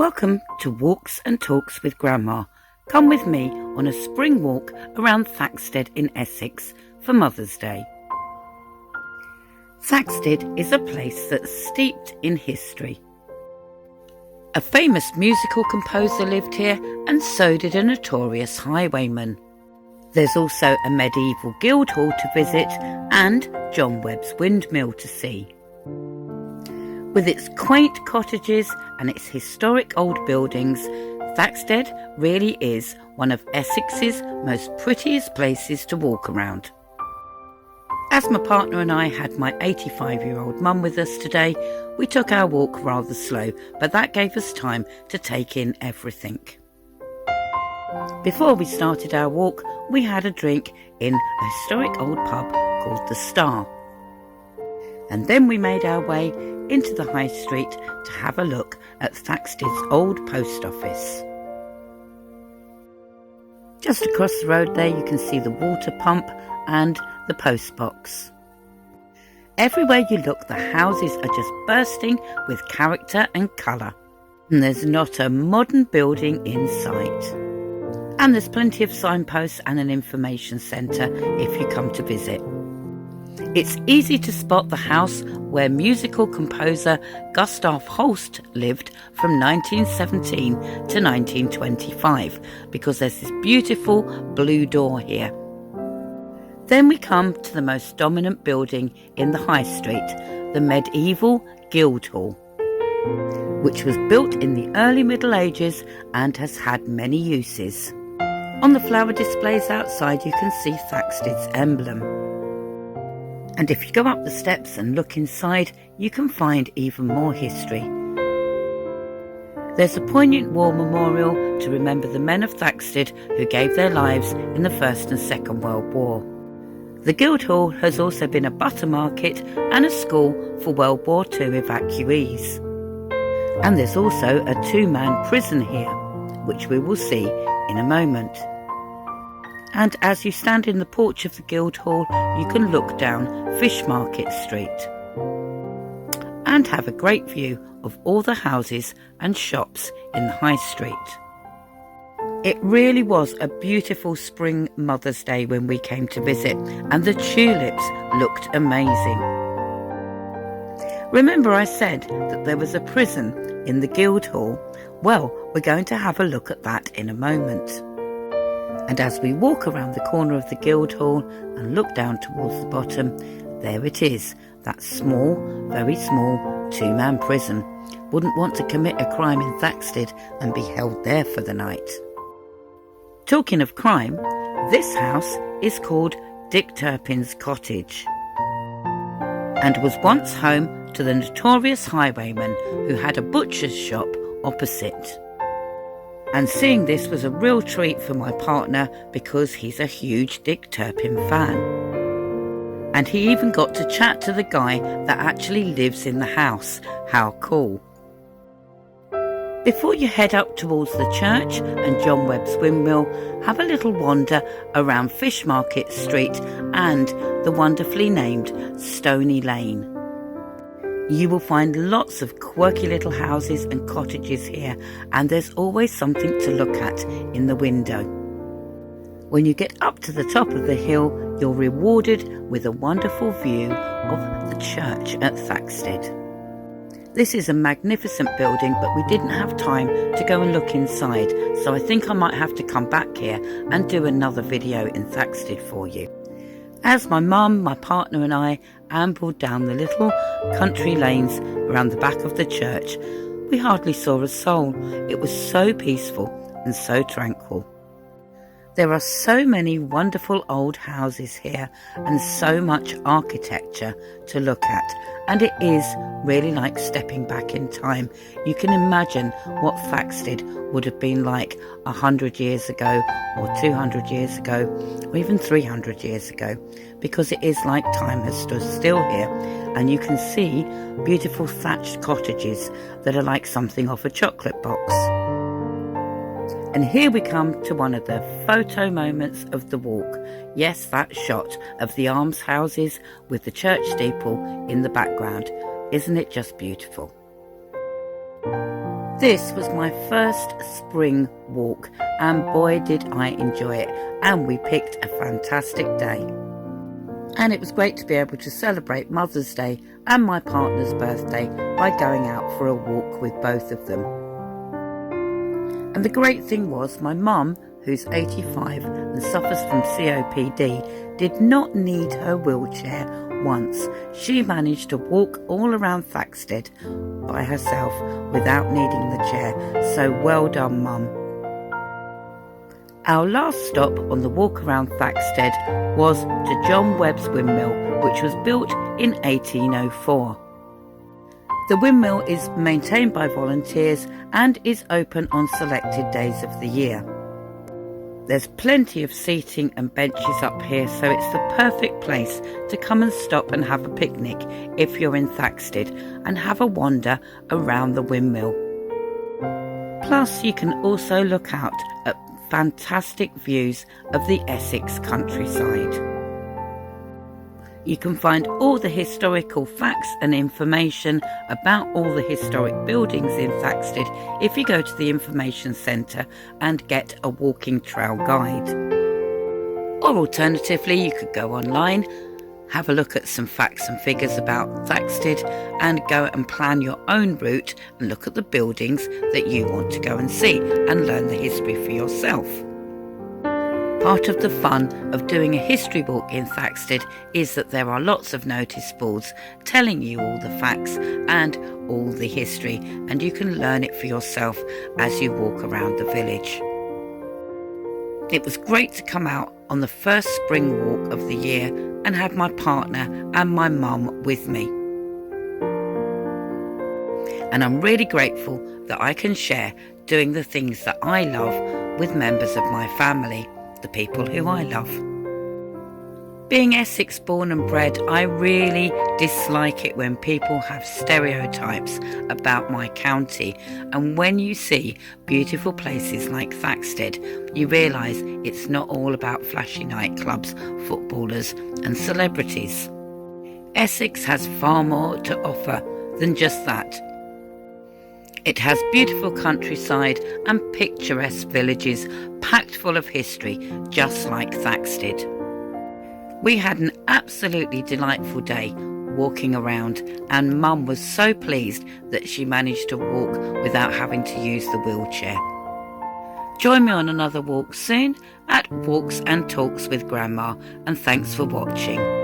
Welcome to Walks and Talks with Grandma. Come with me on a spring walk around Thaxted in Essex for Mother's Day. Thaxted is a place that's steeped in history. A famous musical composer lived here, and so did a notorious highwayman. There's also a medieval Guildhall to visit and John Webb's Windmill to see. With its quaint cottages and its historic old buildings, Thaxted really is one of Essex's most prettiest places to walk around. As my partner and I had my 85-year-old mum with us today, we took our walk rather slow, but that gave us time to take in everything. Before we started our walk, we had a drink in a historic old pub called the Star. And then we made our way into the high street to have a look at Thaxted's old post office. Just across the road there you can see the water pump and the post box. Everywhere you look, the houses are just bursting with character and colour, and there's not a modern building in sight. And there's plenty of signposts and an information centre if you come to visit. It's easy to spot the house where musical composer Gustav Holst lived from 1917 to 1925, because there's this beautiful blue door here. Then we come to the most dominant building in the high street, the medieval Guildhall, which was built in the early Middle Ages and has had many uses. On the flower displays outside you can see Thaxted's emblem. And if you go up the steps and look inside, you can find even more history. There's a poignant war memorial to remember the men of Thaxted who gave their lives in the First and Second World War. The Guildhall has also been a butter market and a school for World War II evacuees. And there's also a two-man prison here, which we will see in a moment. And as you stand in the porch of the Guildhall, you can look down Fish Market Street and have a great view of all the houses and shops in the high street. It really was a beautiful spring Mother's Day when we came to visit, and the tulips looked amazing. Remember I said that there was a prison in the Guildhall? Well, we're going to have a look at that in a moment. And as we walk around the corner of the Guildhall and look down towards the bottom, there it is, that small, very small two-man prison. Wouldn't want to commit a crime in Thaxted and be held there for the night. Talking of crime, this house is called Dick Turpin's Cottage and was once home to the notorious highwayman who had a butcher's shop opposite. And seeing this was a real treat for my partner because he's a huge Dick Turpin fan. And he even got to chat to the guy that actually lives in the house. How cool. Before you head up towards the church and John Webb's Windmill, have a little wander around Fish Market Street and the wonderfully named Stony Lane. You will find lots of quirky little houses and cottages here, and there's always something to look at in the window. When you get up to the top of the hill, you're rewarded with a wonderful view of the church at Thaxted. This is a magnificent building, but we didn't have time to go and look inside, so I think I might have to come back here and do another video in Thaxted for you. As my mum, my partner and I ambled down the little country lanes around the back of the church, we hardly saw a soul. It was so peaceful and so tranquil. There are so many wonderful old houses here and so much architecture to look at, and it is really like stepping back in time. You can imagine what Thaxted would have been like 100 years ago or 200 years ago or even 300 years ago, because it is like time has stood still here, and you can see beautiful thatched cottages that are like something off a chocolate box. And here we come to one of the photo moments of the walk. Yes, that shot of the almshouses with the church steeple in the background. Isn't it just beautiful? This was my first spring walk, and boy did I enjoy it, and we picked a fantastic day. And it was great to be able to celebrate Mother's Day and my partner's birthday by going out for a walk with both of them. And the great thing was my mum, who's 85 and suffers from COPD, did not need her wheelchair once. She managed to walk all around Thaxted by herself without needing the chair, so well done, Mum. Our last stop on the walk around Thaxted was to John Webb's Windmill, which was built in 1804. The windmill is maintained by volunteers and is open on selected days of the year. There's plenty of seating and benches up here, so it's the perfect place to come and stop and have a picnic if you're in Thaxted and have a wander around the windmill. Plus, you can also look out at fantastic views of the Essex countryside. You can find all the historical facts and information about all the historic buildings in Thaxted if you go to the information centre and get a walking trail guide. Or alternatively, you could go online, have a look at some facts and figures about Thaxted, and go and plan your own route and look at the buildings that you want to go and see and learn the history for yourself. Part of the fun of doing a history walk in Thaxted is that there are lots of notice boards telling you all the facts and all the history, and you can learn it for yourself as you walk around the village. It was great to come out on the first spring walk of the year and have my partner and my mum with me. And I'm really grateful that I can share doing the things that I love with members of my family, the people who I love. Being Essex born and bred, I really dislike it when people have stereotypes about my county, and when you see beautiful places like Thaxted, you realise it's not all about flashy nightclubs, footballers and celebrities. Essex has far more to offer than just that. It has beautiful countryside and picturesque villages packed full of history, just like Thaxted. We had an absolutely delightful day walking around, and Mum was so pleased that she managed to walk without having to use the wheelchair. Join me on another walk soon at Walks and Talks with Grandma, and thanks for watching.